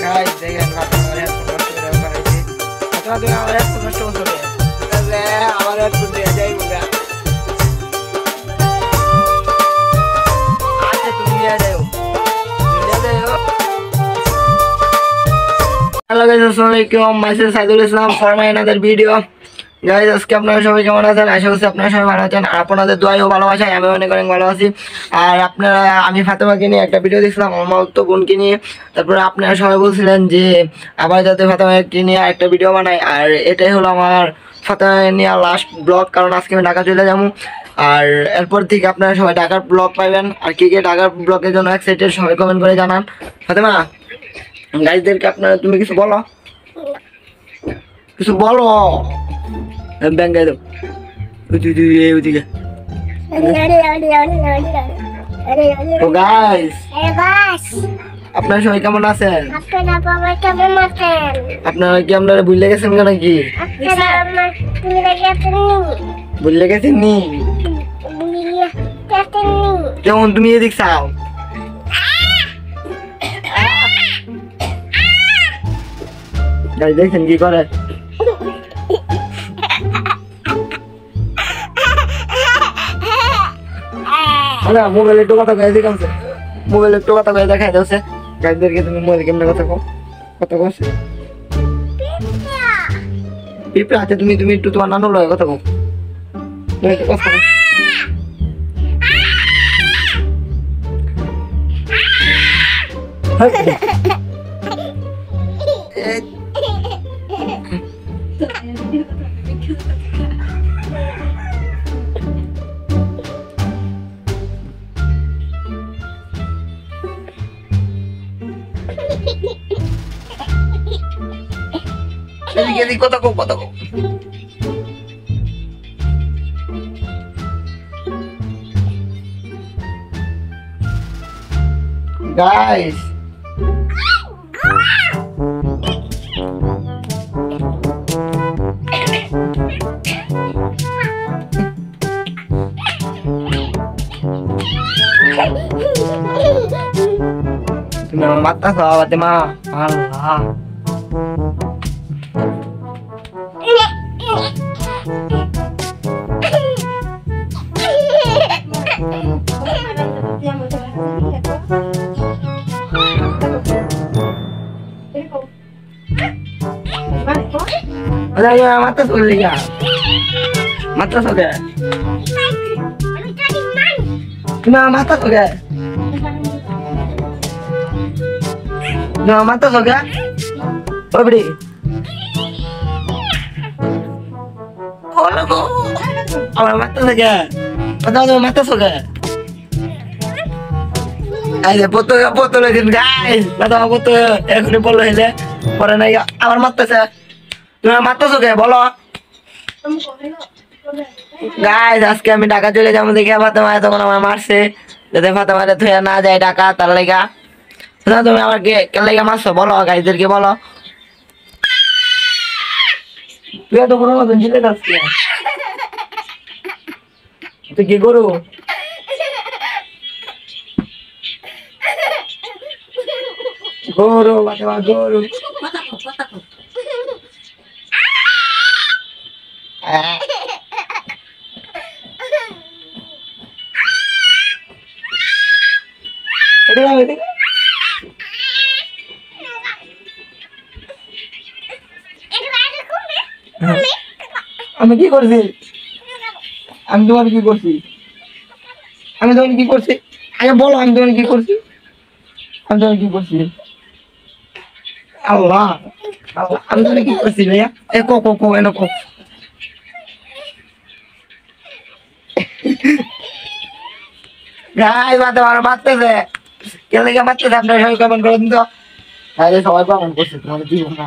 Guys দেখেন আমার headphone নষ্ট করে ফেলেছি। আপনারা তুমি আমার হেডফোন নষ্ট করছো তাহলে আমার হেডফোন দিয়ে যাই বলে আচ্ছা তুমি নিয়ে যাও। হ্যালো গাইস, আসসালামু আলাইকুম। Myself Saidul Islam for my another video. Guys আজকে আপনারা সবাই কেমন আছেন? আশা করছি আপনারা সবাই ভালো আছেন আর আপনাদের দোয়াই ও ভালোবাসায় আমি অনেক অনেক ভালো আছি। আর আপনারা আমি ফাতেমাকে নিয়ে একটা ভিডিও দিয়েছিলাম আমার মামাতো বোনকে নিয়ে। তারপরে আপনারা সবাই বলছিলেন যে আবার যাতে ফাতেমাকে নিয়ে একটা ভিডিও বানাই, আর এটাই হলো আমার ফাতেমা নিয়ে লাস্ট ব্লগ, কারণ আজকে আমি ঢাকা চলে যাবো। আর এরপর থেকে আপনারা সবাই ঢাকার ব্লগ পাইবেন। আর কে কে ঢাকার ব্লগের জন্য এক্সাইটেড সবাই কমেন্ট করে জানান। ফাতেমা গাইজদেরকে আপনারা তুমি কিছু বলো, কিছু বলো। ব্যাংকে দাও ওইদিকে। তো গাইস আপনারা সবাই কেমন আছেন? আপনারা কি আপনারা ভুলে গেছেন নাকি? ভুলে গেছেন নি? কেমন তুমি এদিক চাও? দেখছেন কি করে? মোবাইলে একটু কথা কয়ে দেখাচ্ছে, মোবাইলে একটু কথা কয়ে দেখাই যাচ্ছে গাইদেরকে। তুমি মোবাইল কেমন কথা কো, কথা কচ্ছে পিঁপড়া আছে। তুমি তুমি একটু তোমার নানু লয় কথা কো, তুমি একটু কথা কো। কথা কো, কথা কো। গাইস তুমি আমার মাথা খাওয়াতে মা। আল্লাহ mata sulit ya, mata sulit, nah mata sulit, nah mata sulit, oh beri, oh lagu, awal mata sulit, padahal mata sulit, ayo foto lagi guys, mata foto, aku ni follow ini, orang naya, awal mata saya. তুমি মারতেছো কে বলো? Guys আজকে আমি ঢাকা চলে যাবো দেখে ফাতেমা তখন আমার মারছে, যাতে ফাতেমারে থুয়া না যায় ঢাকা, তার লাগা। তুমি আমাকে কে লাগা মারছো বলো, গাইসদেরকে বলো। তুই এত কোনো মতন ছিলে আজকে, তুই কি করু? গরু ফাতেমা গরু। আমি কি করছি? আমি তোমার কি করছি? আমি তোমার কি করছি? আগে বলো আমি তোমার কি করছি? আমি তোমার কি করছি? আল্লাহ আল্লাহ, আমি তোমার কি করছি ভাইয়া? এ কো কো কো এনো কো। গাইস মারতে মারো, মারতেছে কে লেগে মারতেছে? আপনারা সবাই কমেন্ট করে দিন তো। আরে সবাই কমেন্ট করছে, তোমার দিব না।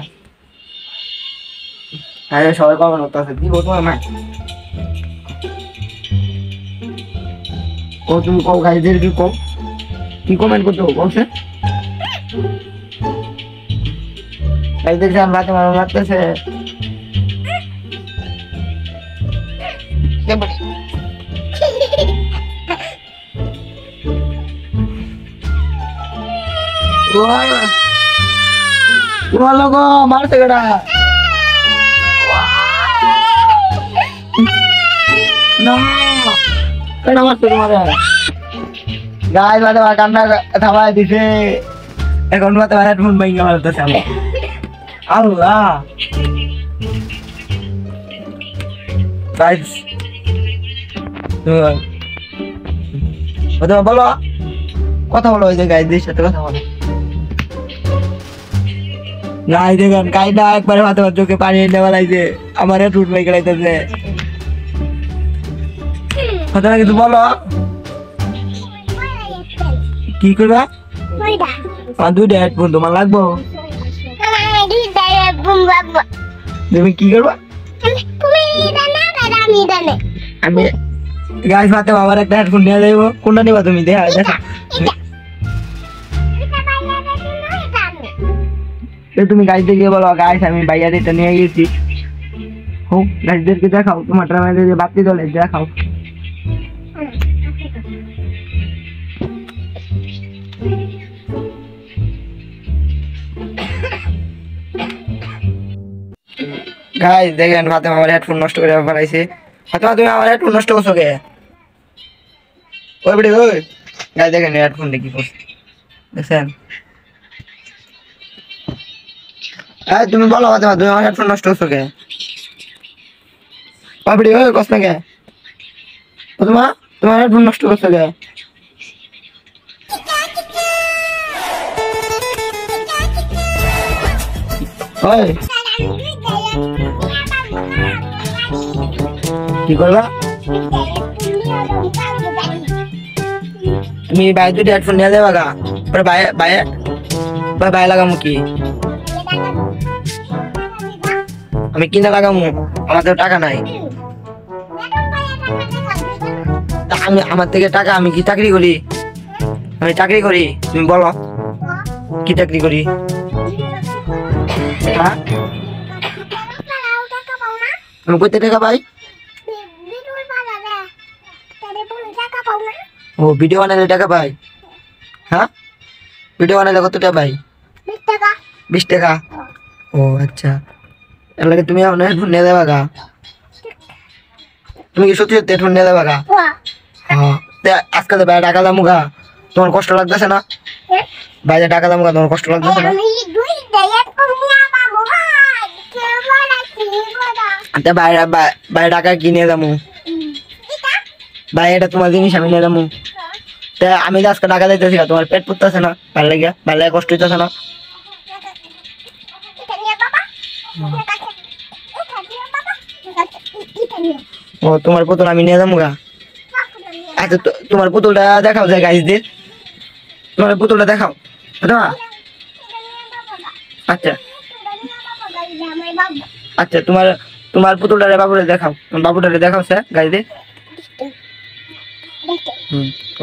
আরে সবাই কমেন্ট করতেছে, দিব তোমার না। ও তুমি কও গাইসদের কি কও, কি কমেন্ট করতে বলছে? গাইসদের জান মারতে মারো, মারতেছে। বলো গো মারতে গেটা না কেন মারতে তোমার গায়ে বাদে কান্না থামায় দিছে এখন বাদে হেডফোন ভাঙা মারতেছে আল্লাহ গাইস বলো কথা বলো ওই যে গাইদের সাথে কথা বলো গাই দেখেন গাইটা একবারে মাথা চোখে পানি এনে বেলাইছে আমার টুট ভাই গেলাইতেছে কথা কিন্তু বলো কি করবা আমার দুইটা হেডফোন তোমার লাগবো তুমি কি করবা আমি গাইস মাতে আমার একটা হেডফোন নিয়ে যাইবো কোনটা নিবা তুমি দেখা দেখা তুমি গাইতে গিয়ে বলো গাইস আমি বাইরে এটা নিয়ে গেছি হোক গাইদেরকে দেখাও তোমার ট্রামের যে বাতি দলে দেখাও গাইস দেখেন ফাতেমা আমার হেডফোন নষ্ট করে ফেলাইছে ফাতেমা তুমি আমার হেডফোন নষ্ট করছো কে ওই বেটি ওই গাইস দেখেন হেডফোন দেখি করছে দেখছেন তুমি বলো ফাতেমা তুমি আমার হেডফোন নষ্ট করছো কে ওই বেটি ওই কষ্ট কে ফাতেমা তোমার হেডফোন নষ্ট করছো কে ওই কি করবা তুমি বাইরে দুটো হেডফোন নিয়ে যাবা গা পরে বাইরে লাগামু কি আমি কিনা লাগামু আমার তো টাকা নাই আমি আমার থেকে টাকা আমি কি চাকরি করি আমি চাকরি করি তুমি বলো কি চাকরি করি হ্যাঁ আমি কত টাকা পাই ও ভিডিও বানালে টাকা পাই হ্যাঁ ভিডিও বানালে কত টাকা পাই 20 টাকা ও আচ্ছা এর লাগে তুমি আমার হেডফোন নিয়ে যাবা গা তুমি কি সত্যি সত্যি হেডফোন নিয়ে যাবা গা হ্যাঁ আজকে তো বাইরে টাকা দামু গা তোমার কষ্ট লাগতেছে না বাইরে টাকা দামু গা তোমার কষ্ট লাগতেছে না বাইরে টাকা কিনে যাবো ভাই এটা তোমার জিনিস আমি নিয়ে যাবো আমি আজকে টাকা দিতেছি তোমার পেট পুড়তেছে না ভালো লাগে কষ্ট হইতেছে না ও তোমার পুতুল আমি নিয়ে যাবো গা আচ্ছা তোমার পুতুলটা দেখাও যায় গাইজদের তোমার পুতুলটা দেখাও আচ্ছা আচ্ছা তোমার পুতুলটারে বাবুরে দেখাও বাবুটারে দেখাও স্যার গাইজদের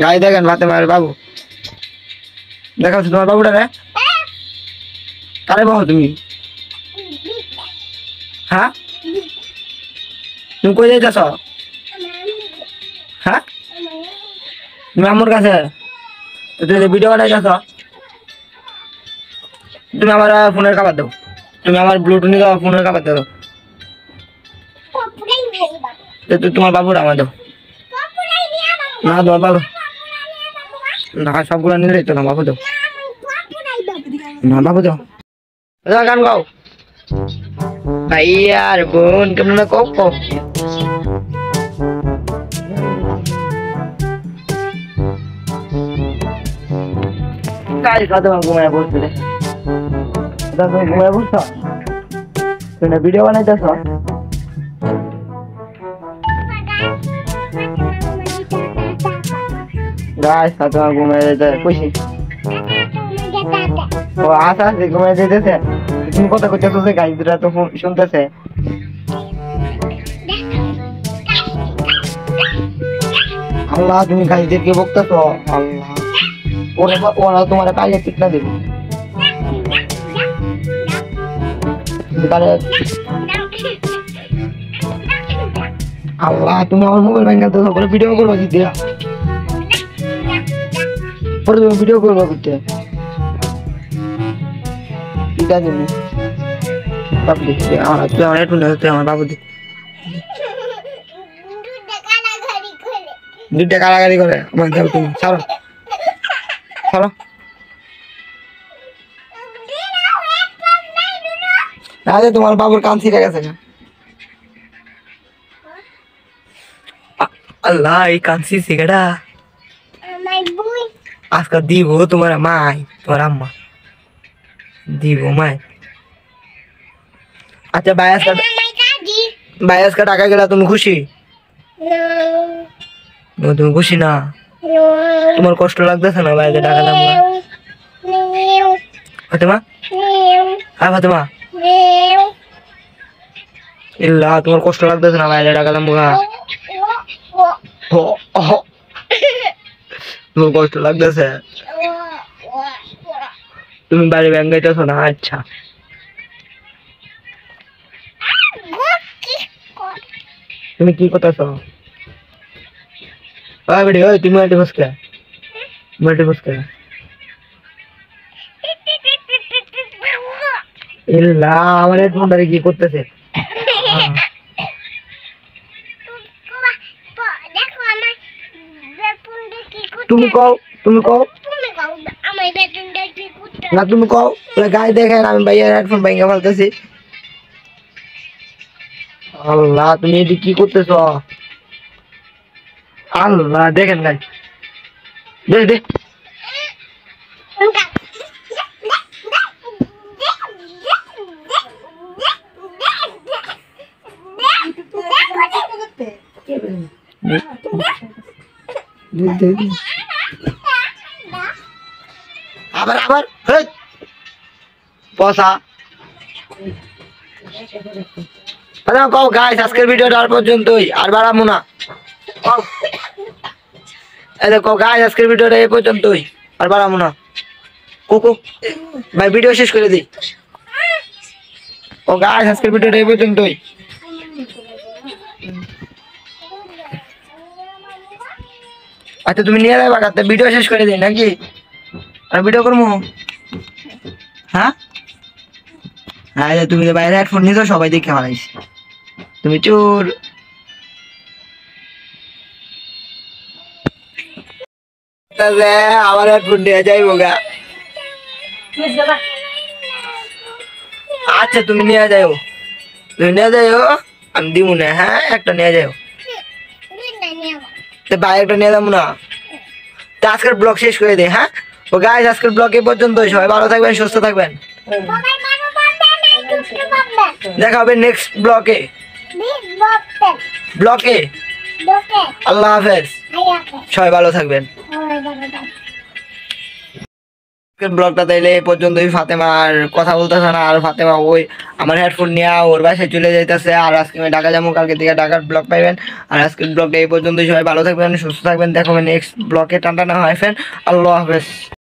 গাই দেখেন ফাতেমার বাবু দেখাচ্ছ তোমার বাবুটা রে কারে বাবু তুমি হ্যাঁ তুমি কই যাইতেছ হ্যাঁ তুমি আমার কাছে তুমি ভিডিও বানাইতেছ তুমি আমার ফোনের কাবার দাও তুমি আমার ব্লুটুথ নিয়ে ফোনের কাবার দাও তোমার বাবুরা আমার দাও না তোমার বাবু না সবগুলো নিলে তো না বাবু দাও না বাবু দাও গান গাও ভাই আর বোন কেমন কও কও কাল সাথে ঘুমায় বসতে রে তুমি ঘুমায় বসছো তুমি ভিডিও বানাইতেছ গাছ সাথে ঘুমায় যেতে খুশি ও আশা আছে ঘুমায় যেতেছে তুমি কথা করতেছো যে গাছ দুটা তো শুনতেছে আল্লাহ তুমি গাছদেরকে বকতেছো আল্লাহ ওরা তোমার কাজে ঠিক না দেবে আল্লাহ তুমি আমার মোবাইল ভেঙে তো পরে ভিডিও করবো কি দিয়া পরে তুমি ভিডিও করবো করতে দুইটা দিন বাবু দিচ্ছি আমার তুই আমার হেডফোন তুই আমার বাবু দি দুইটা কারাগারি করে আমার দাও তুমি ছাড়ো ছাড়ো আরে তোমার বাবুর কান ছিঁড়ে গেছে না আল্লাহ এই কাঁদছি সিগারেটা আজকে দিব তোমার মাই তোমার আম্মা দিব মাই আচ্ছা বায়াসকা টাকা গেলা তুমি খুশি তুমি খুশি না তোমার কষ্ট লাগতেছে না বাইরে টাকা দাম ফাতেমা হ্যাঁ ফাতেমা ইল্লা তোমার কষ্ট লাগতেছে না বাইরে টাকা দাম তোমার কষ্ট লাগতেছে তুমি বাইরে ব্যাংক গাইতেছো না আচ্ছা তুমি কি করতেছো বেড়ি ওই তুমি মাল্টি বসকে ইল্লা আমার হেডফোনটারে কি করতেছে তুমি কও না তুমি কও গায়ে দেখেন আমি ভাইয়ার হেডফোন ভাঙা ফেলতেছি আল্লাহ তুমি এটি কি করতেছ আল্লাহ দেখেন গাই দেখ আবার পয়সা কও গাইস আজকের ভিডিওটা আর পর্যন্তই আর বাড়াবো না দেখো গাইস আজকের ভিডিওটা এই পর্যন্তই আর বাড়াবো না কোকো ভাই ভিডিও শেষ করে দিই ও গাইস আজকের ভিডিওটা এই পর্যন্তই আচ্ছা তুমি নিয়ে যাবে বাগাতে ভিডিও শেষ করে দিই নাকি আর ভিডিও করবো হ্যাঁ তুমি বাইরে হেডফোন নিয়েছো সবাই দেখে হারাইছি তুমি চোর আমার হেডফোন নিয়ে যাইবো গা আচ্ছা তুমি নিয়ে যাও আমি দিব না হ্যাঁ একটা নিয়ে যাও ভাই একটা নিয়ে যাবো না আজকের ব্লগ শেষ করে দে হ্যাঁ ও গাইস আজকের ব্লগ এই পর্যন্ত সবাই ভালো থাকবেন সুস্থ থাকবেন দেখা হবে নেক্সট ব্লকে আল্লাহ হাফেজ সবাই ভালো থাকবেন ব্লগটা তাইলে এই পর্যন্তই ফাতেমার কথা বলতেছে না আর ফাতেমা ওই আমার হেডফোন নিয়ে ওর বাসায় চলে যাইতেছে আর আজকে আমি ঢাকা যাবো কালকে থেকে ঢাকার ব্লগ পাইবেন আর আজকের ব্লগটা এই পর্যন্তই সবাই ভালো থাকবেন সুস্থ থাকবেন দেখা হবে নেক্সট ব্লগে টানটা না হয় ফ্রেন্ড আল্লাহ হাফেজ